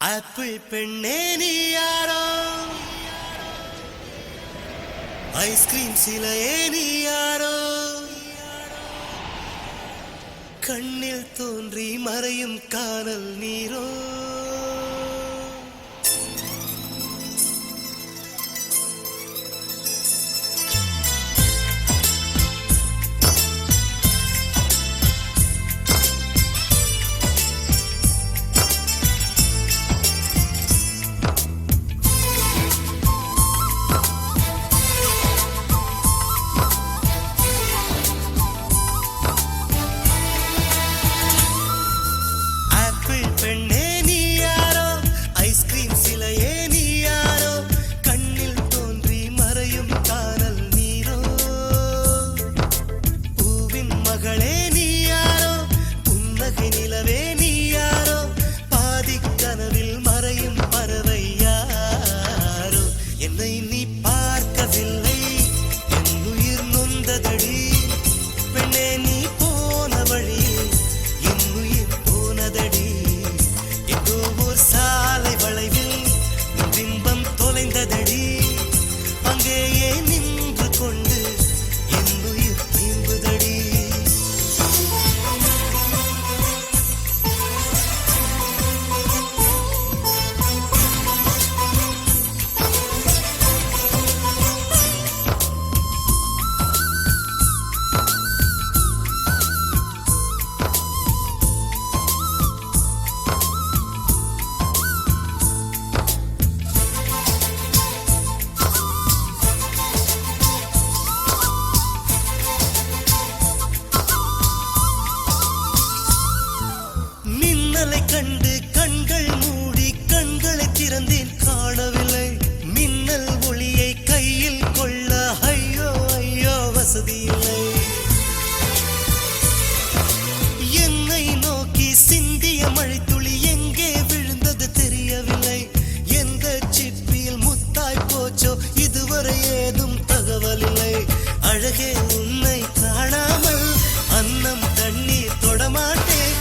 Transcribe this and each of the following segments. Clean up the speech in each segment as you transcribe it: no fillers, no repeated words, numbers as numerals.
Apple பெண்ணே நீ யாரோ, ஐஸ்கிரீம் சிலையே நீ யாரோ, கண்ணில் தோன்றி மறையும் காணல் நீரோ. கண்டு கண்கள் மூடி கண்களை திறந்தேன், காணவில்லை மின்னல் ஒளியை கையில் கொள்ள. ஐயோ ஐயோ வசதி இல்லை. என்னை நோக்கி சிந்திய மழைத்துளி எங்கே விழுந்தது தெரியவில்லை. எந்த சிப்பியில் முத்தாய் போச்சோ இதுவரை ஏதும் தகவல் இல்லை. அழகே உன்னை காணாமல் அன்னம் தண்ணீர் தொடமாட்டேன்.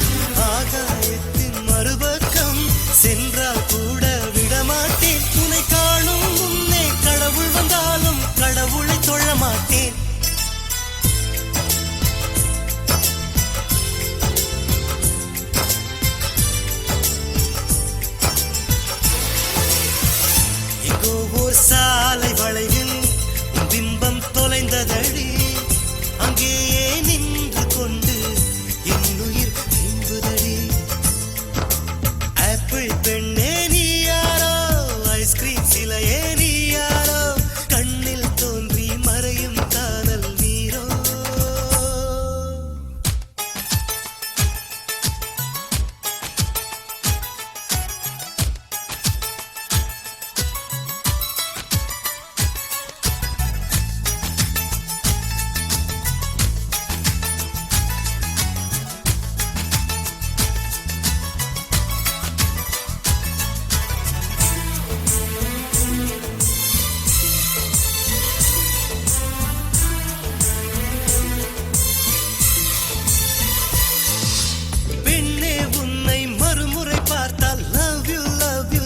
ஆகாயத்தின் மறுபக்கம் சென்றால் கூட விடமாட்டேன். உன்னை காணும் முன்னே கடவுள் வந்தாலும் கடவுளை தொழ மாட்டேன். எங்கோ ஓர் சாலை வளைவில் பிம்பம் தொலைந்ததடி. அங்கேயே நின்று கொண்டு என் உயிர் நீங்குதடி. ஆப்பிள் பெண்ணே நீ யாரோ, ஐஸ்கிரீம் சிலையே நீ யாரோ, கண்ணில் தோன்றி மறையும் காதல் நீரோ.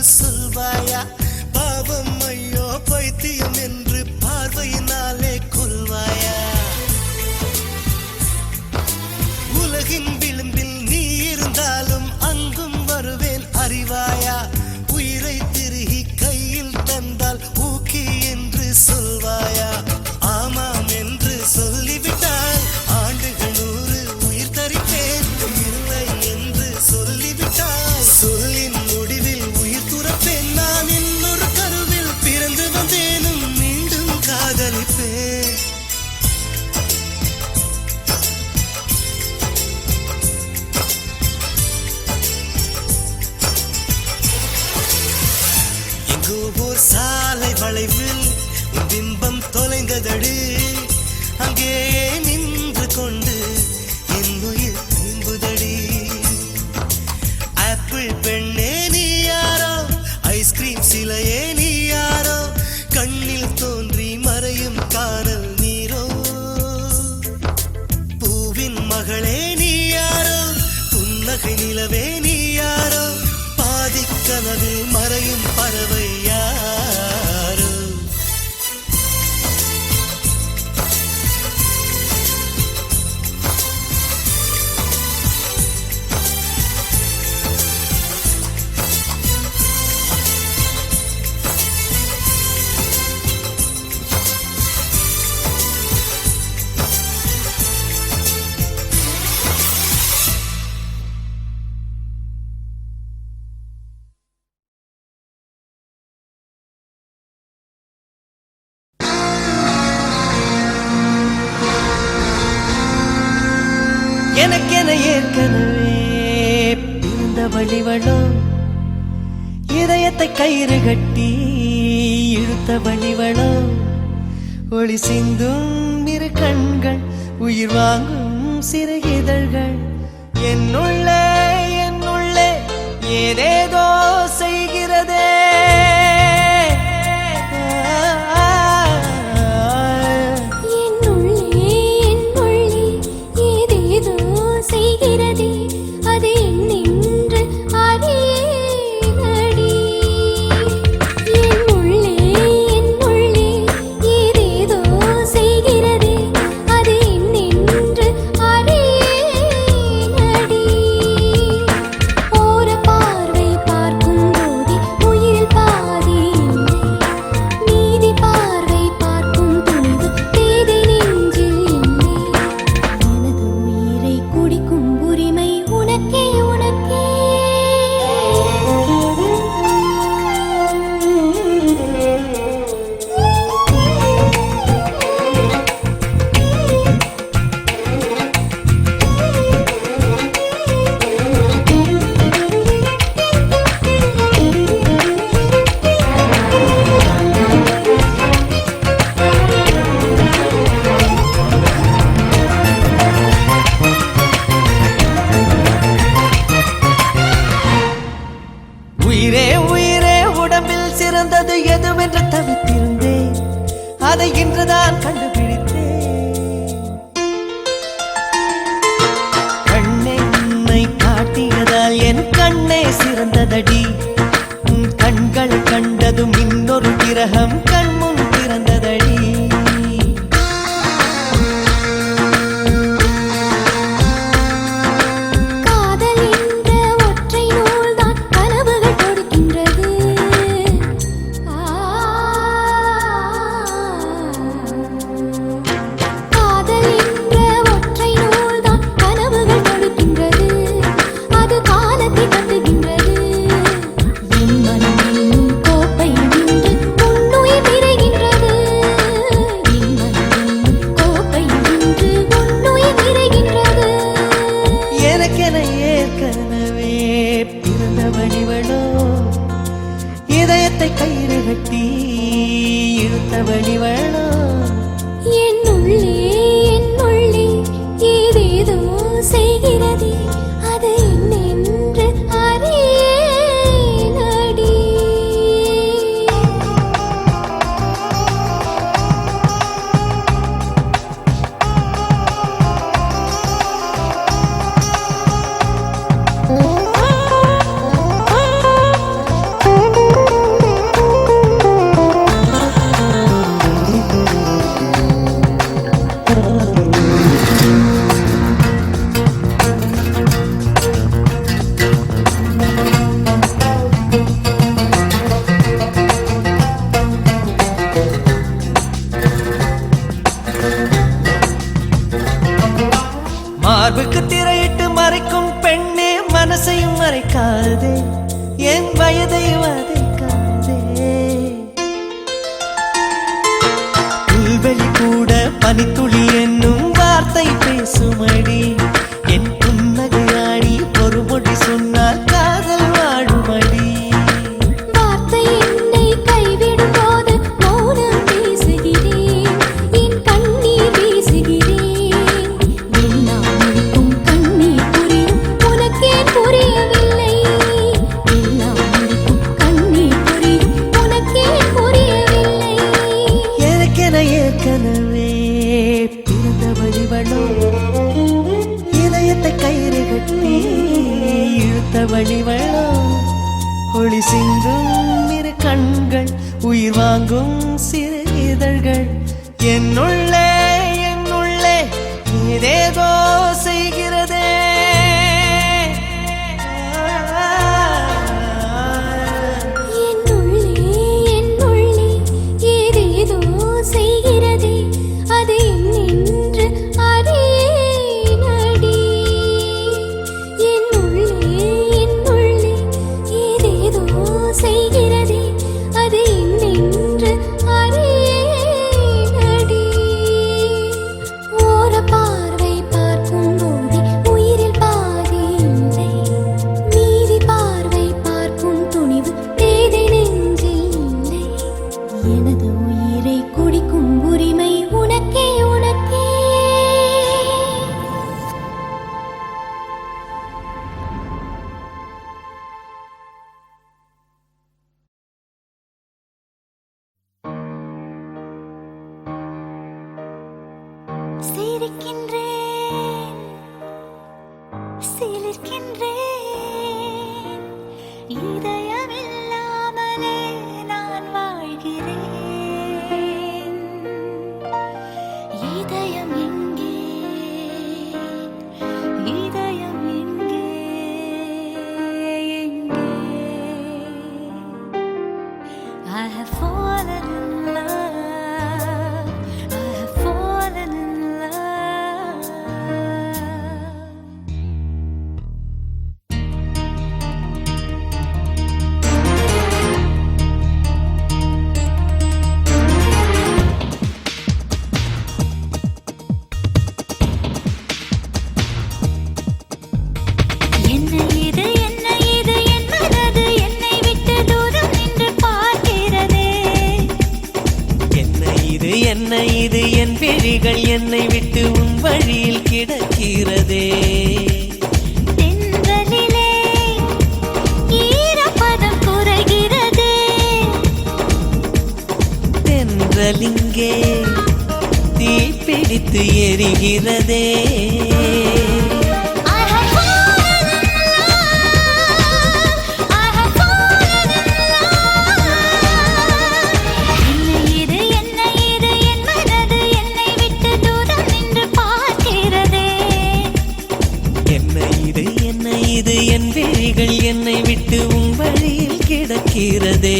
சொல்வாயா பாவம் ஐயோ பைத்தியம் என்று பார்வையினாலே கொல்வாயா? உலகின் விளிம்பில் நீ இருந்தாலும் அங்கும் வருவேன் அறிவாயா? உயிரை திருகி கையில் தந்தால் ஊக்கி என்று சொல்வாயா? ஆமாம் என்று சொல்லிவிட்டால் ஆண்டுகள் 100 உயிர் தரிப்பேன். இல்லை என்று சொல்லிவிட்டால் சொல்லின் முடிவில் உயிர் துறப்பேன். நான் இன்னொரு கருவில் பிறந்து வந்தேனும் மீண்டும் காதலிப்பேன். எங்கோ ஓர் சாலை வளைவில் பிம்பம் தொலைந்ததடி. அங்கேயே நின்று கொண்டு என் உயிர் நீங்குதடி. ஆப்பிள் பெண்ணே நீ யாரோ, ஐஸ்கிரீம் சிலையே நீ யாரோ, கண்ணில் தோன்றி மறையும் காணல் நீரோ. பூவின் மகளே நீ யாரோ, புன்னகை நிலவே நீ யாரோ, பாதி கனவில் மறையும் பறவை யாரோ. எனக்கென ஏற்கனவே பிறந்த வழிவளோ, இதயத்தை கயிறு கட்டி இழுத்த வழிவளோ, ஒளி சிந்தும் இரு கண்கள், உயிர் வாங்கும் சிறு இதழ்கள், என்னுள்ளே என்னுள்ளே ஏதேதோ செய்கிறதே. உயிரே உயிரே உடம்பில் சிறந்தது எதுவென்று தவித்திருந்தேன், அதை இன்றுதான் கண்டுபிடித்தேன். கண்ணென்னை காட்டியதால் என் கண்ணே சிறந்ததடி, கண்கள் கண்டதும் இன்னொரு கிரகம் கண்முன் திறந்ததடி. இதயத்தை கயிறு கட்டி இழுத்த வழிவளோ, என்னுள்ளே என்னுள்ளே ஏதேதோ செய்கிறதே, அது என்னென்று அறியேனடி. சிந்தும் இரு கண்கள் உயிர் வாங்கும் சிறு இதழ்கள் என்னுள்ளே ஏதேதோ செய்கிறதே சிரிக்கின்றேன் சிலிர்க்கின்றேன் இதயமில்லாமலே நான் வாழ்கிறேன் இதயம் எங்கே இதயம் எங்கே எங்கே I have fallen in love I have fallen in love என்ன இது என் மனது என்னை விட்டு தூரம் நின்று பார்க்கிறதே என்ன இது என் விழிகள் என்னை விட்டு உன் வழியில் கிடக்கிறதே தென்றலிலே ஈரப்பதம் குறைகிறதே தென்றலிங்கே தீப்பிடித்து எரிகிறதே I have fallen in love I have fallen in love என்ன இது என் மனது என்னை விட்டு தூரம் நின்று பார்க்கிறதே என்ன இது என் விழிகள் என்னை விட்டு உன் வழியில் கிடக்கிறதே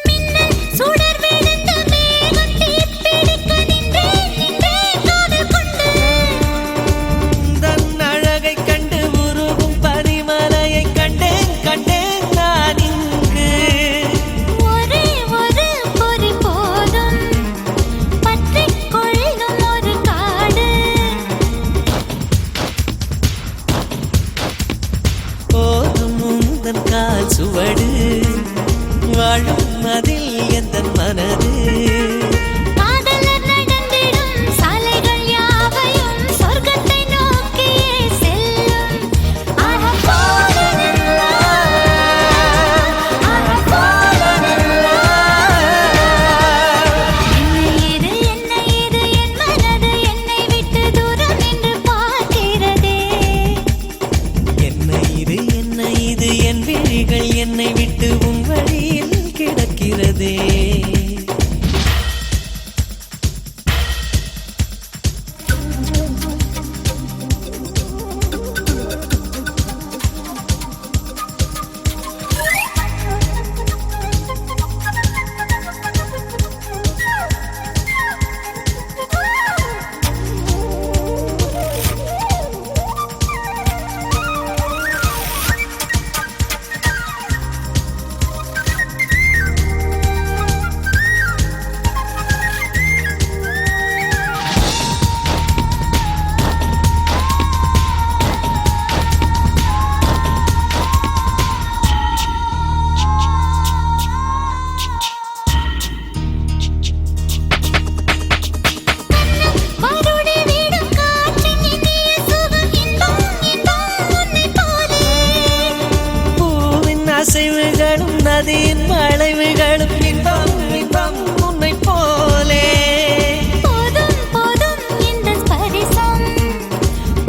மின்னல் சுடர் விழுந்த மேகம் தீப்பிடிக்க நின்றேன் காதல் கொண்டு தன் அழகை கண்டு உருகும் பனிமலையை கண்டேன் நான் இங்கு ஒரே ஒரு பொறி போதும் பற்றிக் கொள்ளும் ஒரு காடு போதும் உந்தன் கால் சுவடு வாழும் அதில் எந்த மனது காதலர் நடந்திடும் சாலைகள் யாவையும் சொர்க்கத்தை நோக்கியே செல்லும் I have fallen in love I have fallen in love என்ன இது என் மனது என்னை விட்டு தூரம் நின்று பார்க்கிறதே என்ன இது என் விழிகள் என்னை விட்டு உன் வழியில் கிடக்கிறது நதியின் வளைவுகளும் இன்பம் இன்பம் உன்னை போலே போதும் போதும் இந்த ஸ்பரிசம்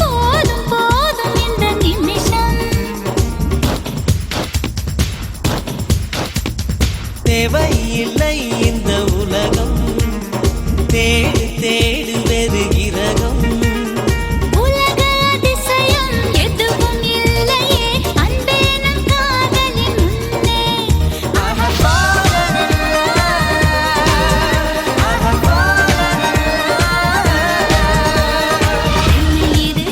போதும் போதும் இந்த நிமிஷம் தேவையில்லை இந்த உலகம் தேடு தேடு வெறு கிரகம் உலக அதிசயம் எதுவும் இல்லையே அன்பே நம் காதலின் முன்னே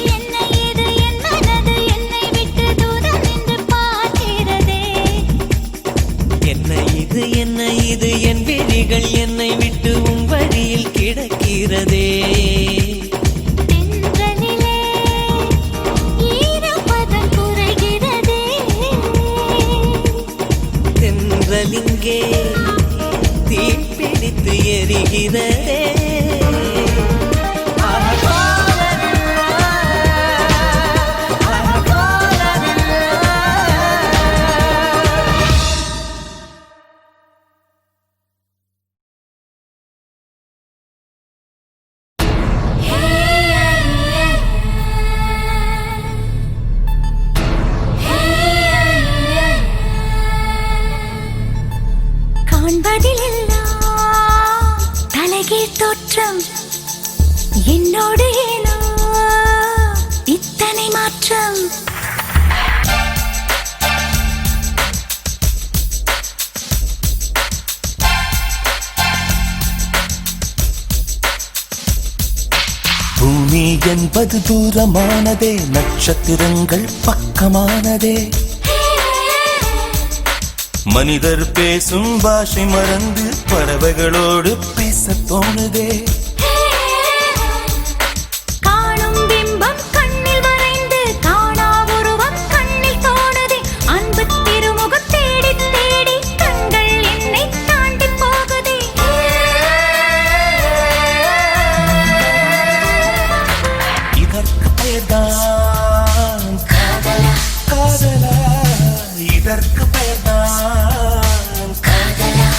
என்ன இது என் மனது என்னை விட்டு தூரம் நின்று பார்க்கிறதே என்ன இது என் விழிகள் என்னை விட்டு உன் வழியில் கிடக்கிறதே தென்றலிலே ஈரப்பதம் குறைகிறதே தென்றலிங்கே தீப்பிடித்து எரிகிறதே காண்பதிலெல்லாம் தலைகீழ் தோற்றம் என்னோடு ஏனோ இத்தனை மாற்றம் பூமி என்பது தூரமானதே நட்சத்திரங்கள் பக்கமானதே மனிதர் பேசும் பாஷை மறந்து பறவைகளோடு பேச தோணுதே காணும் பிம்பம் கண்ணில் வரைந்து காணா உருவம் கண்ணில் தோணுதே அன்பு திருமுகம் தேடி தேடி கண்கள் என்னை தாண்டி போகுதே இதற்கு பெயர்தான் காதலா காதலா இதற்கு பெயர்தான் காதலா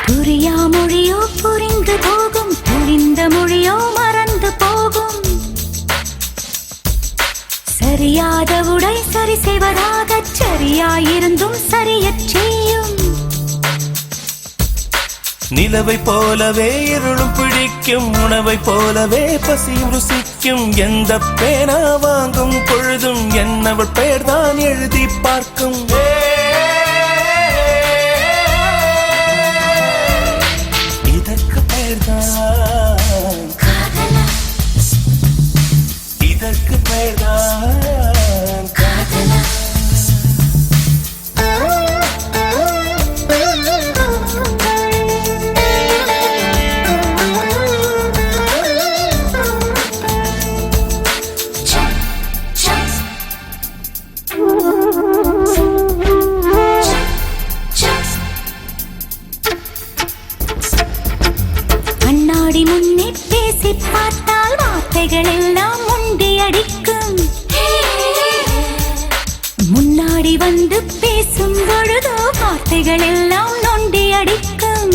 புரியா மொழியோ புரிந்து போகும் புரிந்த மொழியோ மறந்து போகும் சரியாத உடை சரி செய்வதாக சரியாயிருந்தும் சரியச் செய்யும் நிலவை போலவே இருளும் பிடிக்கும் உணவை போலவே பசியும் ருசிக்கும் எந்த பேனா வாங்கும் பொழுதும் என்னவள் பெயர்தான் எழுதி பார்க்கும் இதற்கு பெயர்தான் காதலா இதற்கு பெயர்தான் காதலா கண்ணாடி முன்னே பேசி பார்த்தால் வார்த்தைகள் எல்லாம் முண்டி அடிக்கும் முன்னாடி வந்து பேசும் பொழுதோ வார்த்தைகள் எல்லாம் நொண்டி அடிக்கும்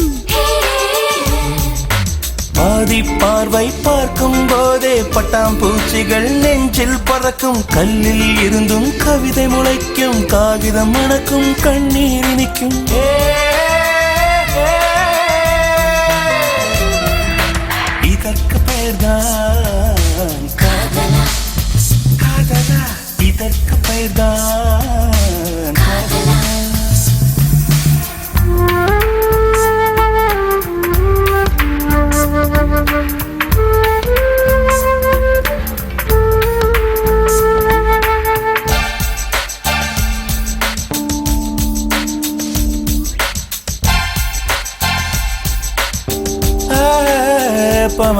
பாதி பார்வை பார்க்கும் போதே பட்டாம்பூச்சிகள் நெஞ்சில் பறக்கும் கல்லில் இருந்தும் கவிதை முளைக்கும் காகிதம் மணக்கும் கண்ணீர் இனிக்கும் இதற்கு பெயர்தான் காதலா காதலா இதற்கு பெயர்தான் காதலா பம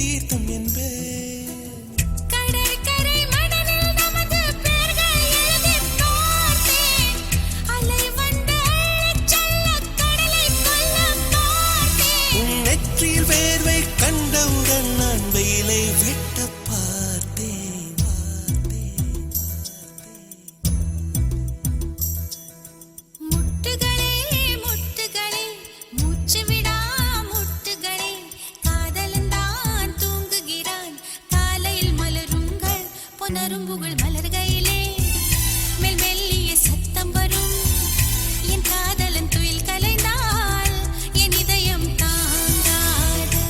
தீர்த்தம் என்பே கடற்கரை மணலில் நமது பெயர்கள் எழுதிப் பார்த்தேன். அலை வந்து அள்ளிச் செல்லக் கடலைக் கொல்லப் பார்த்தேன். உன் நெற்றியில் வேர்வை கண்டவுடன் நான் வெயிலை வெட்டப் பார்த்தேன். முட்டுகளே முட்டுகளே மூச்சு விடா முட்டுகளே காதலன்தான் தூங்குகிறான் காலையில் மலருங்கள் பொன்னரும்புகள் மலர்கையிலே மெல் மெல்லிய சத்தம் வரும் என் காதலன் துயில் கலைந்தால் என் இதயம் தாங்காது.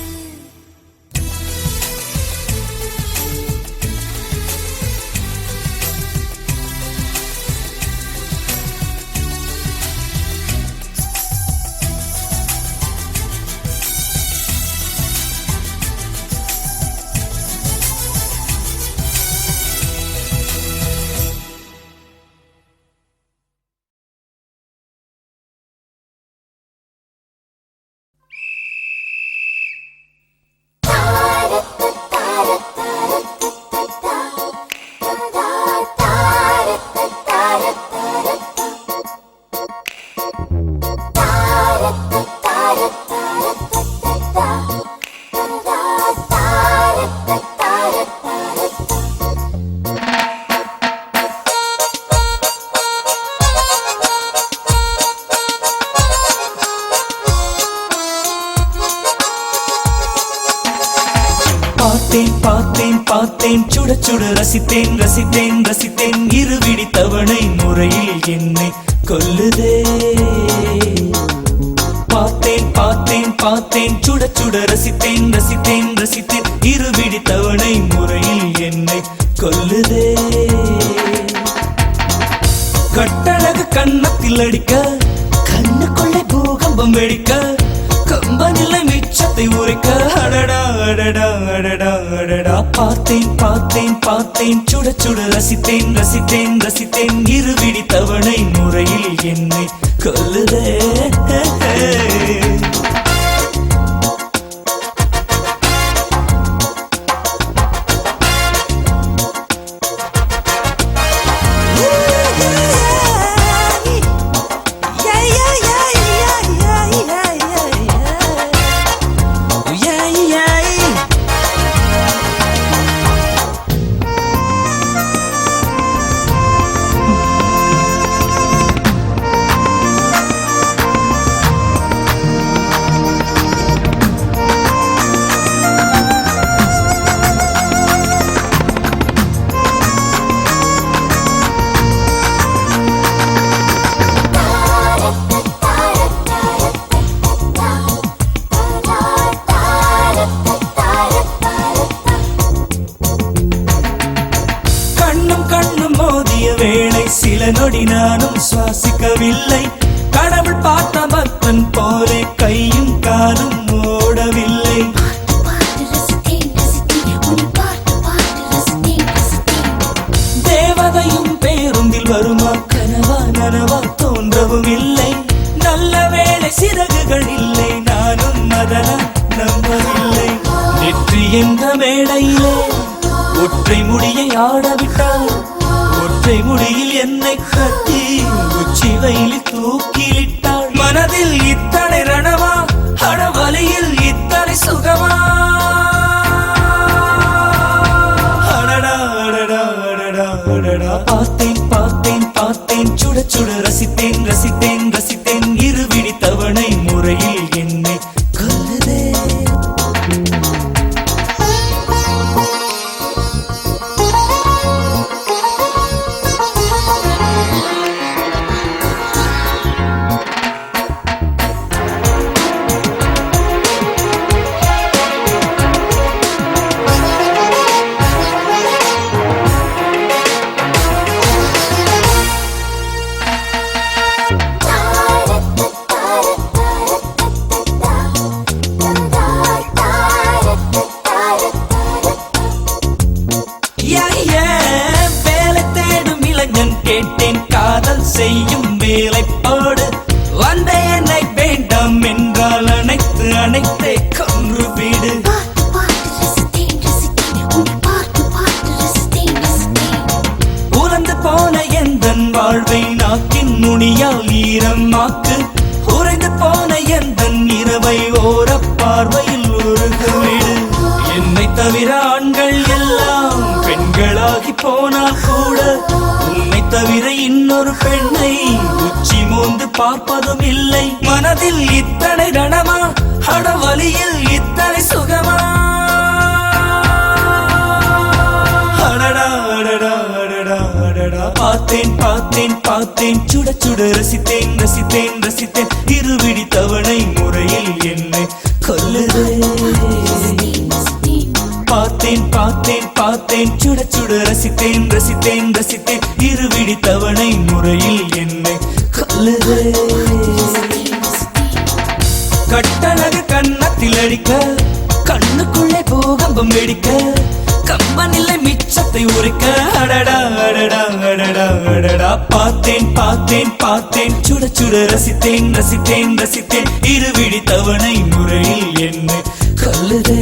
பார்த்தேன் பார்த்தேன் பார்த்தேன் சுட சுட ரசித்தேன் ரசித்தேன் ரசித்தேன் இருவிடி தவணை முறையில் என்னை கொல்லுதே. பார்த்தேன் பார்த்தேன் பார்த்தேன் சுட சுட ரசித்தேன் ரசித்தேன் ரசித்தேன் இருவிடி தவணை முறையில் என்னை கொல்லுதே. கட்டழகு கன்னத்தில் அடிக்க கண்ணுக்குள்ளே பூகம்பம் வெடிக்க கம்பனில்லை மிச்சத்தை உரைக்க அடடா அடடா அடடா அடடா. பார்த்தேன் பார்த்தேன் பார்த்தேன் சுட சுட ரசித்தேன் ரசித்தேன் ரசித்தேன் இருவிடி தவணை முறையில் என்னை கொல்லுதே. வேளை சில நொடி நானும் சுவாசிக்கவில்லை. கடவுள் பார்த்த பக்தன் போலே கையும் காலும் ஓடவில்லை. தேவதையும் பேருந்தில் வருமா கனவா நனவா தோன்றவும் இல்லை. நல்ல வேளை சிறகுகள் இல்லை நானும் அதனால் நம்பவில்லை. வெற்றி என்ற மேடையிலே ஒற்றை முடியை ஆடவிட்டார். ஒற்றை முடியில் என்னை கட்டி உச்சி வெயிலில் தூக்கிலிட்டாள். மனதில் இத்தனை ரணமா அடவலியில் இத்தனை சுகமா அடடா அடடா அடடா அடடா. பார்த்தேன் பார்த்தேன் பார்த்தேன் சுட சுட ரசித்தேன் ரசித்தேன் ரசித்தேன் இருவிடி தவணை முறையில் என்னை கொல்லுதே. நாக்கு உறைந்து போன எந்த இரவை ஓர பார்வையில் உருகவிடு. என்னை தவிர ஆண்கள் எல்லாம் பெண்களாகி போனால் கூட உன்னை தவிர இன்னொரு பெண்ணை உச்சி மோந்து பார்ப்பதும் இல்லை. மனதில் இத்தனை ரணமா, அடவலியில் இத்தனை சுகமா? அடடா அடடா அடடா அடடா. பார்த்தேன் பார்த்தேன் பார்த்தேன், சுட சுட ரசித்தேன் ரசித்தேன் ரசித்தேன். இருவிடி தவணை முறையில் என்னை கொல்லுதே. பார்த்தேன் பார்த்தேன் பார்த்தேன், சுட சுட ரசித்தேன் ரசித்தேன் ரசித்தேன். இருவிடி தவணை முறையில் என்னை கொல்லுதே. கட்டழகு கண்ணத்தில் அடிக்க, கண்ணுக்குள்ளே பூகம்பம் வெடிக்க, கம்பனில்லை மிச்சத்தை உரைக்க. அடடா அடடா அடடா அடடா. பார்த்தேன் பார்த்தேன் பார்த்தேன், சுட சுட ரசித்தேன் ரசித்தேன் ரசித்தேன். இருவிடி தவணை முறையில் என்னை கொல்லுதே.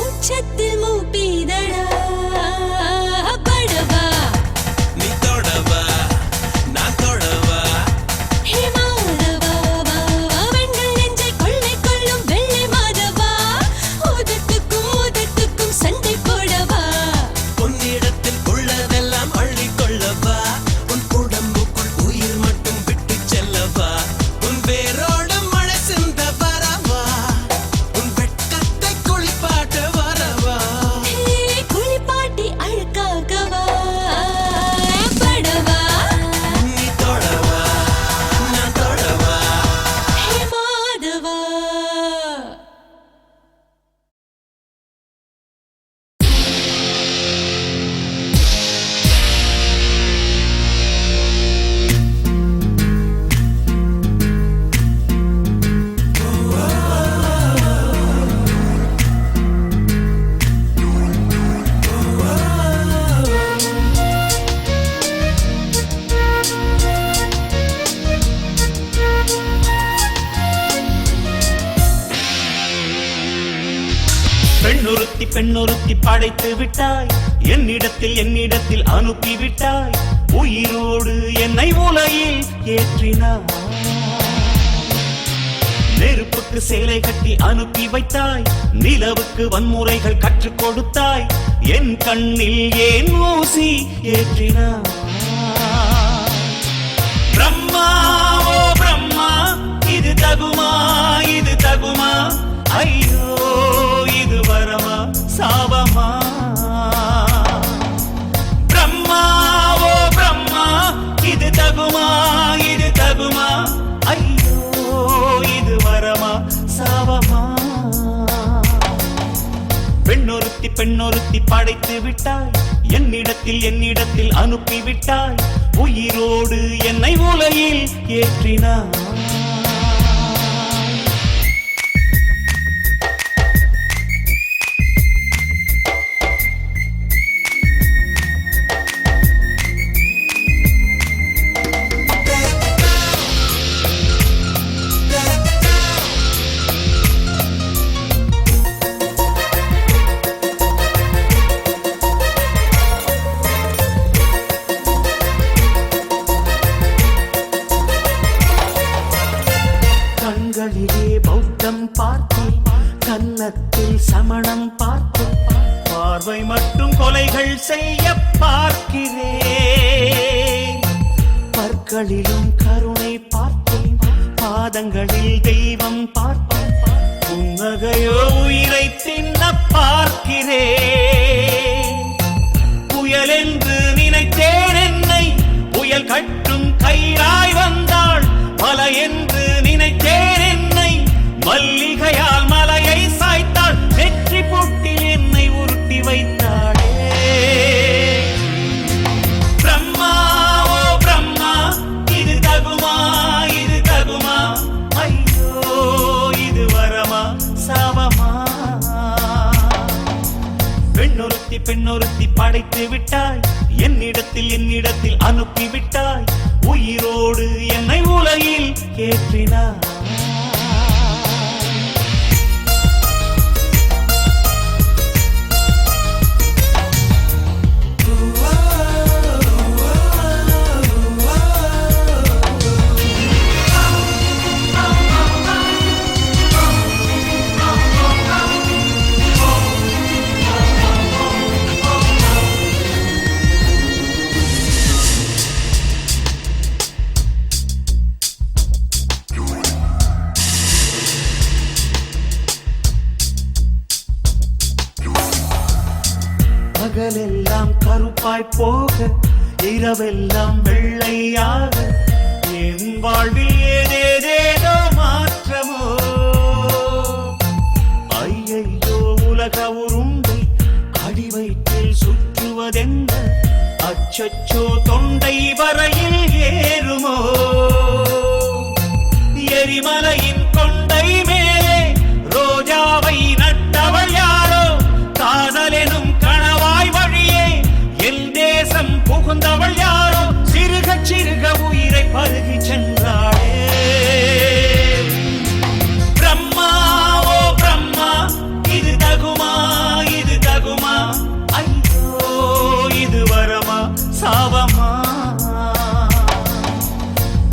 உச்சத்தில் மூப்பிதடா பெண்ணொருத்தி படைத்து விட்டாய், என்னிடத்தில் அனுப்பி விட்டாய், உயிரோடு என்னை உலையில் ஏற்றினாய். நெருப்புக்கு சேலை கட்டி அனுப்பி வைத்தாய், நிலவுக்கு வன்முறைகள் கற்றுக் கொடுத்தாய், என் கண்ணில் ஏன் ஊசி ஏற்றினாய். பிரம்மா ஓ பிரம்மா, இது தகுமா இது தகுமா, ஐயோ இது வரமா சாபமா. பிரம்மா ஓ பிரம்மா, இது தகுமா இது தகுமா, ஐயோ இது வரமா சாபமா. பெண்ணொருத்தி படைத்து விட்டாய், என்னிடத்தில் அனுப்பி விட்டாய், உயிரோடு என்னை உலையில் ஏற்றினாய். கண்களிலே பௌத்தம் பார்த்தேன், கன்னத்தில் சமணம் பார்த்தேன், பார்வை மட்டும் கொலைகள் செய்ய பார்க்கிறேன். பற்களிலும் கருணை பார்த்தேன், பாதங்களில் தெய்வம் பார்த்தேன், புன்னகையோ உயிரை தின்ன பார்க்கிறேன். புயல் என்று நினைத்தேன் என்னை, புயல் கட்டும் கயிறாய் வந்தாள், மலை என்று நினைத்தேன் என்னை, மல்லிகையால் மலையை சாய்த்தாள், வெற்றி பொட்டில் என்னை உருட்டி வைத்தாளே. பிரம்மா ஓ பிரம்மா, இது தகுமா இது தகுமா, ஐயோ இது வரமா சாபமா. பெண்ணொருத்தி படைத்து விட்டாய், என்னிடத்தில் அனுப்பி விட்டாய், உயிரோடு என்னை உலையில் ஏற்றினாய். பகலெல்லாம் கருப்பாய் போக, இரவெல்லாம் வெள்ளையாக, என் வாழ்வில் ஏதேதேதோ மாற்றமோ. ஐயையோ உலக உருண்டை அடிவயிற்றில் சுற்றுவதென்ன, அச்சச்சோ தொண்டை வரையில் ஏறுமோ. எரிமலையின் கொண்டை மேலே ரோஜாவை நட்டவள் யாரோ, காதலெனும் கணவாய் வழியே என் தேசம் புகுந்தவள் யாரோ, சிறுக சிறுக உயிரை பருகி சென்றாளே. பிரம்மா ஓ பிரம்மா, இது தகுமா இது தகுமா, ஐயோ இது வரமா சாபமா.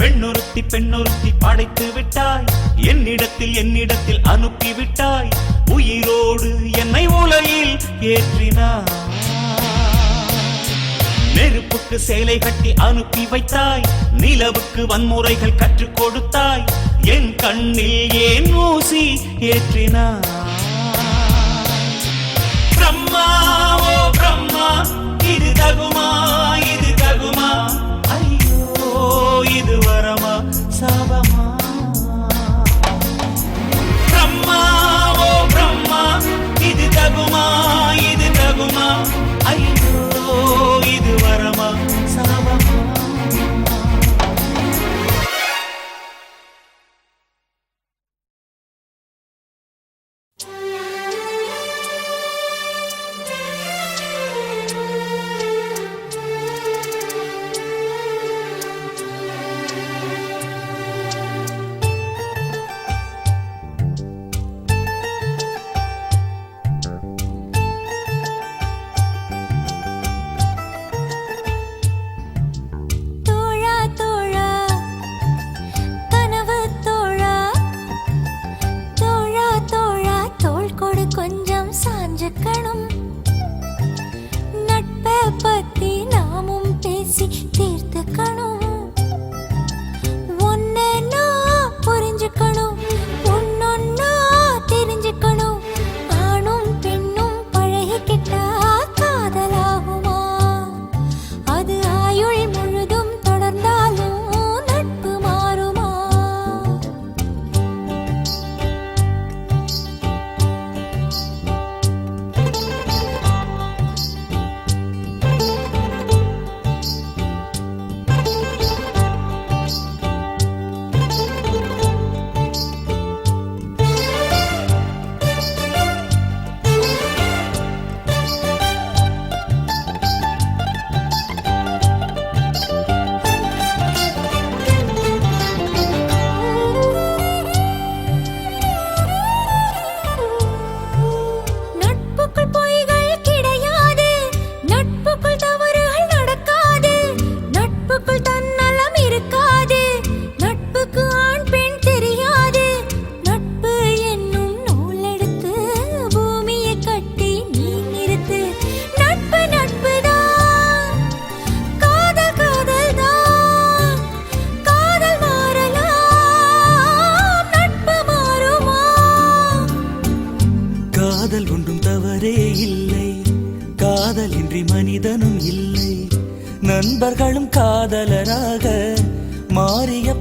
பெண்ணொருத்தி படைத்து விட்டாய், என்னிடத்தில் அனுப்பி விட்டாய், உயிரோடு என்னை உலையில் ஏற்றினாய். நெருப்புக்கு சேலை கட்டி அனுப்பி வைத்தாய், நிலவுக்கு வன்முறைகள் கற்றுக் கொடுத்தாய், என் கண்ணில் ஏன் ஊசி ஏற்றினாய். பிரம்மா ஓ பிரம்மா, இது தகுமா இது தகுமா, ஐயோ இது வரமா சாபமா. பிரம்மா ஓ பிரம்மா, இது தகுமா இது தகுமா, ஐயோ இது வரமா சாபமா.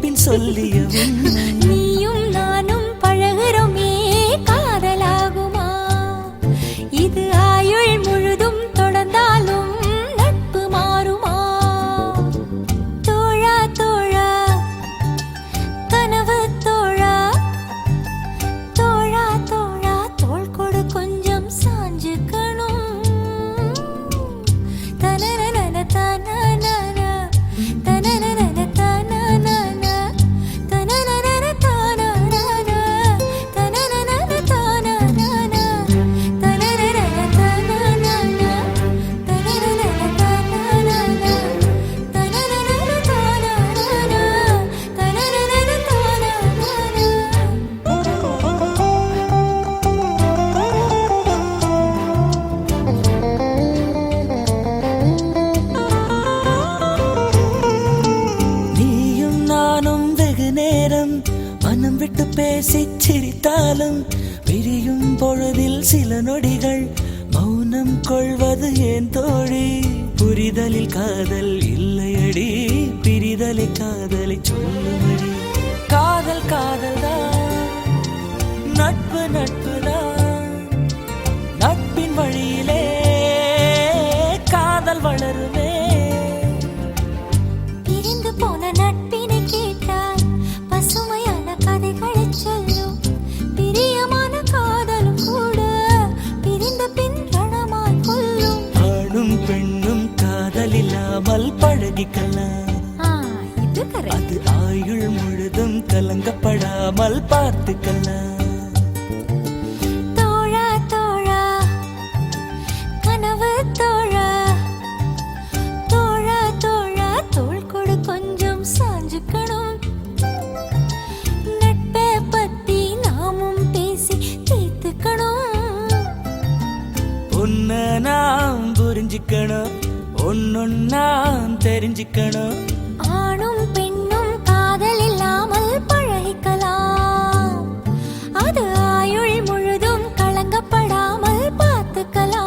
பின் சொல்லிய உண்மை. நீயும் நானும் பழகுறோமே காதலாகுமா? இது ஆயுள் முழுதும் தொடர்ந்தாலும் நட்பு மாறுமா? தோழா தோழா கனவு தோழா, தோழா தோழா தோள் கொடு கொஞ்சம் சாஞ்சுக்கணும். தனனனன தனனன தனனனன தனனன தனனனன தனனன தனனனன தனனன தனனனன தனனன தனனன நீயும் நானும் வெகு நேரம் மனம் விட்டு பேசிச் சிரித்தாலும் பிரியும் பொழுதில் சில நொடிகள் மௌனம் கொள்வது ஏன் தோழி? புரிதலில் காதல் இல்லையடி, பிரிதலை காதலை சொல்லுமடி. காதல் காதல்தான், நட்பு நட்புதான், நட்பின் வழியிலே காதல் வளருமே. பிரிந்து போன நட்பினை கேட்டால் பசுமையான கதைகளை சொல்லும். பிரியமான காதலும் கூட பிரிந்த பின் ரணமாய் கொல்லும். ஆணும் பெண்ணும் காதல் இல்லாமல் பழகிக்கலாம். இது correct. அது ஆயுள் முழுதும் கலங்கப்படாமல் பார்த்துக்கலாம். தோழா தோழா கனவு தோழா, தோழா தோழா தோள் கொடு கொஞ்சம் சாஞ்சுக்கணும். நட்பை பத்தி நாமும் பேசி தீர்த்துக்கணும். உன்னை நாம் புரிஞ்சுக்கணும், ஒன்னொன்னாம் தெரிஞ்சுக்கணும். ஆணும் பெண்ணும் காதல் இல்லாமல் பழகிக்கலாம். அது ஆயுள் முழுதும் கலங்கப்படாமல் பார்த்துக்கலாம்.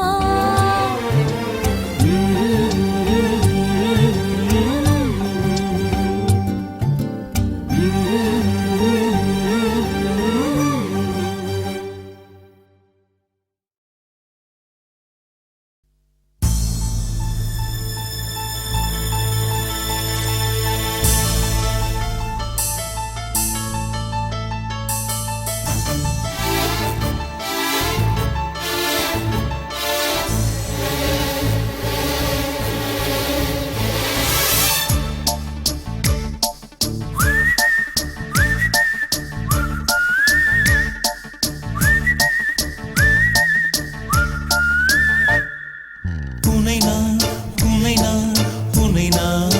உன்னை நான் உன்னை நான் உன்னை நான்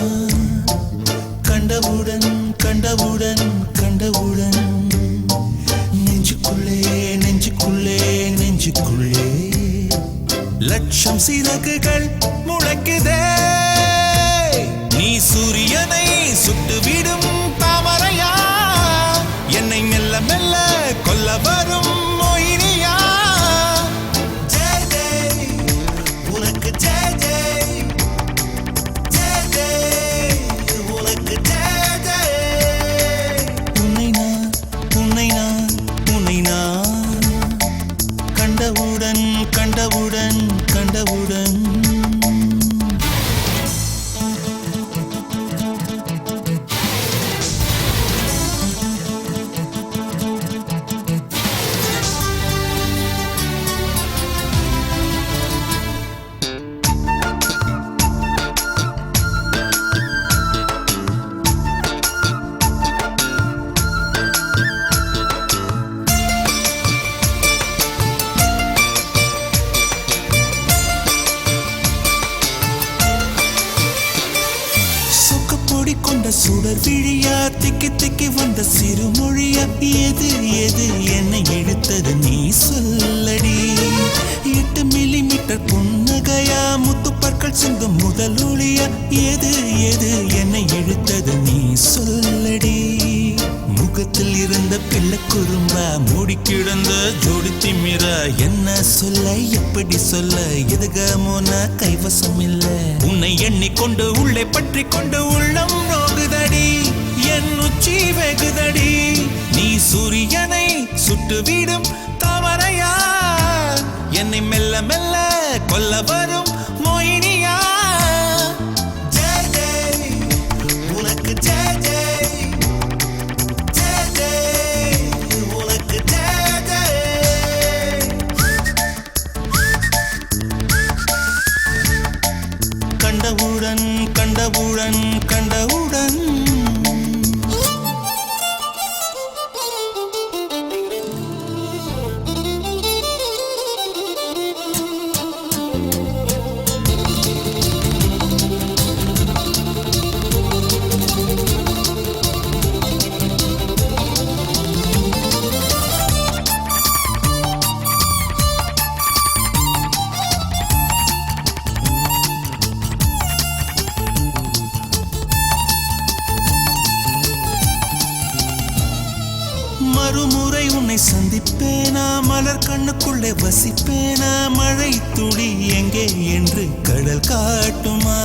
கண்டவுடன் கண்டவுடன் கண்டவுடன் நெஞ்சுக்குள்ளே நெஞ்சுக்குள்ளே நெஞ்சுக்குள்ளே லட்சம் சிறகுகள் முளைக்குதே. நீ சூரியனை சுட்டுவிடும் தாமரையா, என்னை மெல்ல மெல்ல கொல்ல வரும் மொயினியா. ஜெய் ஜெய் உனக்கு ஜெய் ஜெய், ஜெய் ஜெய் உனக்கு ஜெய் ஜெய். உன்னை நான் உன்னை நான் உன்னை நான் கண்டவுடன் கண்டவுடன் கண்டவுடன் கொண்ட சுடர் விழியா, திக்கி திக்கி வந்த சிறுமொழியா, எது எது என்னை இழுத்தது நீ சொல்லடி. 8 மில்லிமீட்டர் புன்னகையா, முத்து பற்கள் சிந்தும் முதல் ஒளியா, எது எது என்னை இழுத்தது நீ சொல்லடி. முகத்தில் இருந்த பிள்ளை குறும்பா, மூடி கிடந்த ஜோடி திமிரா, என்ன சொல்ல எப்படி சொல்ல எதுகமோன கைவசம் இல்ல. உன்னை எண்ணிக்கொண்டு உள்ளே பற்றி கொண்டு உள்ளம் நோகுதடி. என் உச்சி வெகுதடி நீ சூரியனை சுட்டுவிடும் தாமரையா என்னை மெல்ல மெல்ல கொல்ல வரும் மோயினியா ஜெய் ஜெய் உனக்கு ஜெய் ஜெய் ஜெய் ஜெய் உனக்கு ஜெய் ஜெய் கண்டவுடன் கண்டவுடன் கண்டவுடன் மறுமுறை உன்னை சந்திப்பேனா மலர் கண்ணுக்குள்ளே வசிப்பேனா மழை துளி எங்கே என்று கடல் காட்டுமா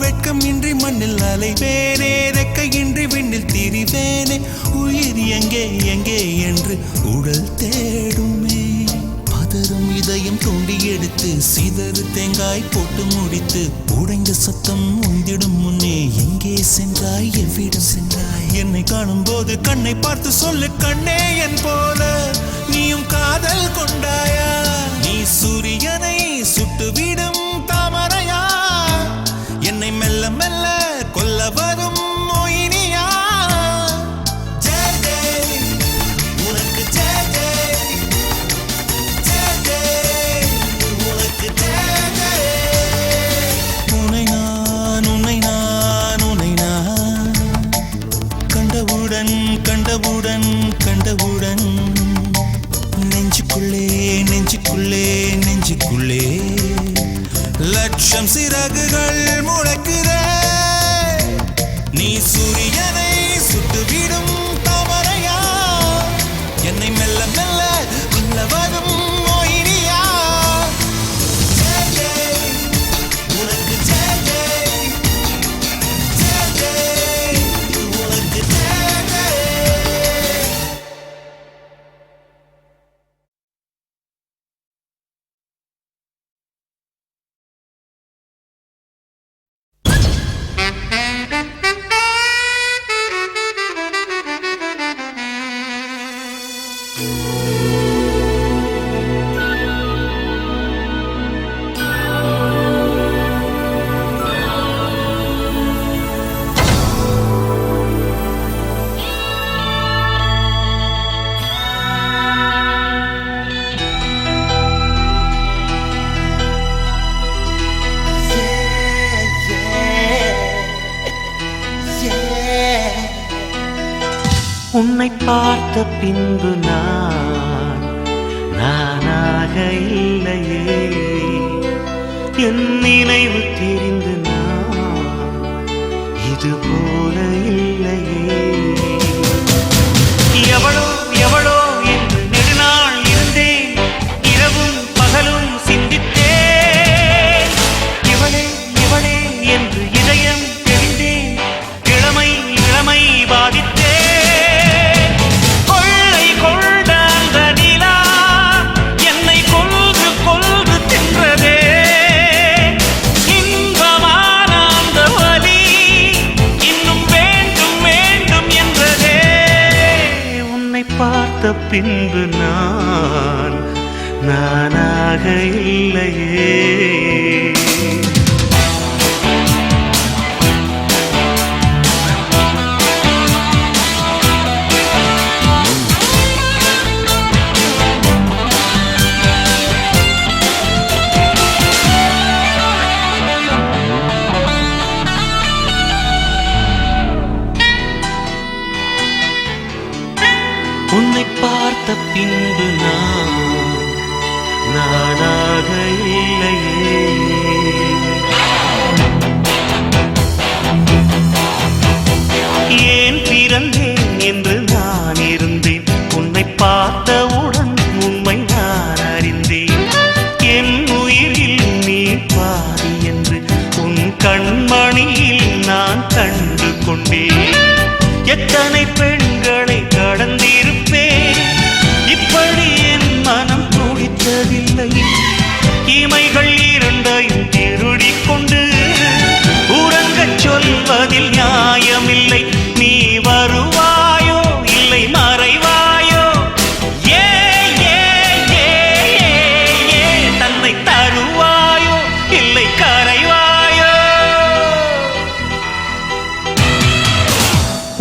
வெட்கம் இன்றி மண்ணில் அலைவேனே ரெக்கையின்றி விண்ணில் திரிவேனே உயிர் எங்கே எங்கே என்று உடல் தேடுமே பதறும் இதயம் தோண்டி எடுத்து சிதறு தேங்காய் போட்டு முடித்து உடைந்த சத்தம் உந்திடும் முன்னே எங்கே சென்றாய் எவ்விடம் சென்றாய் என்னை காணும் போது கண்ணை பார்த்து சொல்லு கண்ணே என் போல நீயும் காதல் கொண்டாயா நீ சூரியனை சுட்டுவிடும் தாமரையா என்னை மெல்ல மெல்ல கொல்ல வரும் மோயினியா ஜெய் ஜெய் உனக்கு ஜெய் ஜெய் ஜெய் ஜெய் உனக்கு ஜெய் ஜெய் உன்னை நான் உன்னை நான் உன்னை நான் கண்டவுடன் கண்டவுடன் கண்டவுடன் நெஞ்சுக்குள்ளே நெஞ்சுக்குள்ளே நெஞ்சுக்குள்ளே லட்சம் சிறகுகள் முளைக்குதே நீ சூரியனை சுட்டுவிடும் தாமரையா என்னை மெல்ல மெல்ல கொல்ல வரும் மோயினியா ஜெய் ஜெய் உனக்கு ஜெய் ஜெய் ஜெய் ஜெய் உனக்கு ஜெய் ஜெய் உன்னை பார்த்த பின்பு நானாக இல்லையே என் நினைவு தெரிந்து இது போல இல்லையே எவளோ எவளோ என்று நெடுநாள் இருந்தேன் இரவும் பகலும் சிந்தித்தேன் இவளே இவளே என்று இதயம் தெரிந்தேன் இளமை இளமை பாதித்தேன் பின்பு நானாக இல்லையே உன்னை பார்த்த பின்பு நானாக இல்லையே ஏன் பிறந்தேன் என்று நான் இருந்தேன் உன்னை பார்த்தவுடன் உண்மை நான் அறிந்தேன் என் உயிரில் நீ பாதி என்று உன் கண்மணியில் நான் கண்டு கொண்டேன் எத்தனை பெண்களை கடந்திருப்பேன், இப்படி என் மனம் துடித்ததில்லை. இமைகள் இரண்டையும் திருடிக் கொண்டு உறங்கச் சொல்வதில் நியாயமில்லை. நீ வருவாயோ இல்லை மறைவாயோ, ஏ ஏ ஏ ஏ தன்னை தருவாயோ இல்லை கரைவாயோ.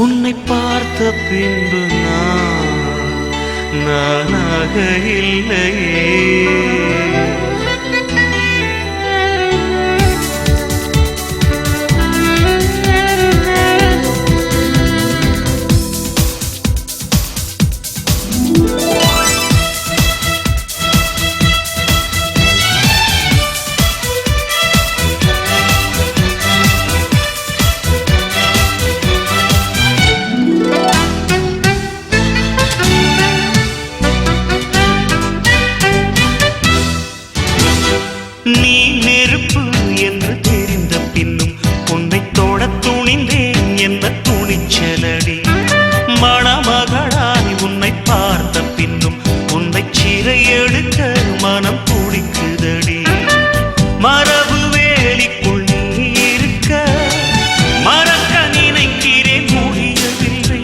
உன்னை பார்த்த பின்பு நானாக இல்லையே. நீ நெருப்பு என்று தெரிந்த பின்னும் உன்னை தொட துணிந்தேன் என்ன துணிச்சலடி. மணமகளாய் உன்னை பார்த்த பின்னும் உன்னை சிறை எடுக்க மனம் துடிக்குதடி. மரபு வேலிக்குள் நீ இருக்க மறக்க நினைக்கிறேன், முடியவில்லை.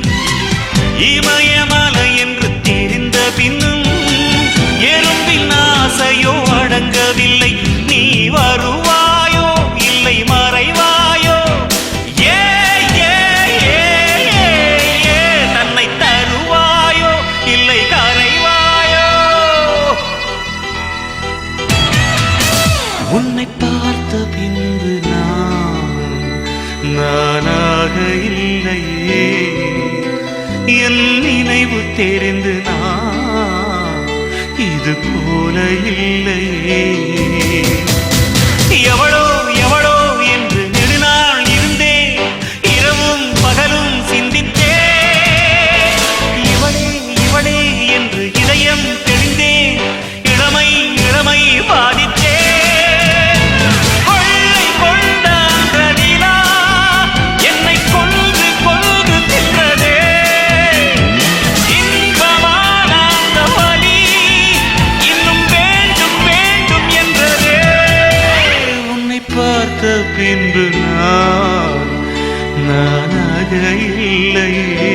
இமயமலை என்று தெரிந்த பின்னும் எறும்பின் ஆசையோ அடங்கவில்லை. நீ வருவாயோ இல்லை மறைவாயோ, ஏ ஏ ஏ ஏ தன்னை தருவாயோ இல்லை கரைவாயோ. உன்னை பார்த்த பின்பு நானாக இல்லையே. என் நினைவு தெரிந்து இது போல இல்லையே. எவளோ எவளோ என்று நெடுநாள் இருந்தேன், இரவும் பகலும் சிந்தித்தேன். இவளே இவளே என்று இதயம் தெளிந்தேன், இளமை இளமை பாதித்தேன். கொள்ளை கொண்ட அந்த நிலா என்னை கொன்று கொன்று தின்றதே. இன்பமான அந்த வலி இன்னும் வேண்டும் வேண்டும் என்றதே. உன்னை பார்த்த பின்பு நானாக இல்லையே.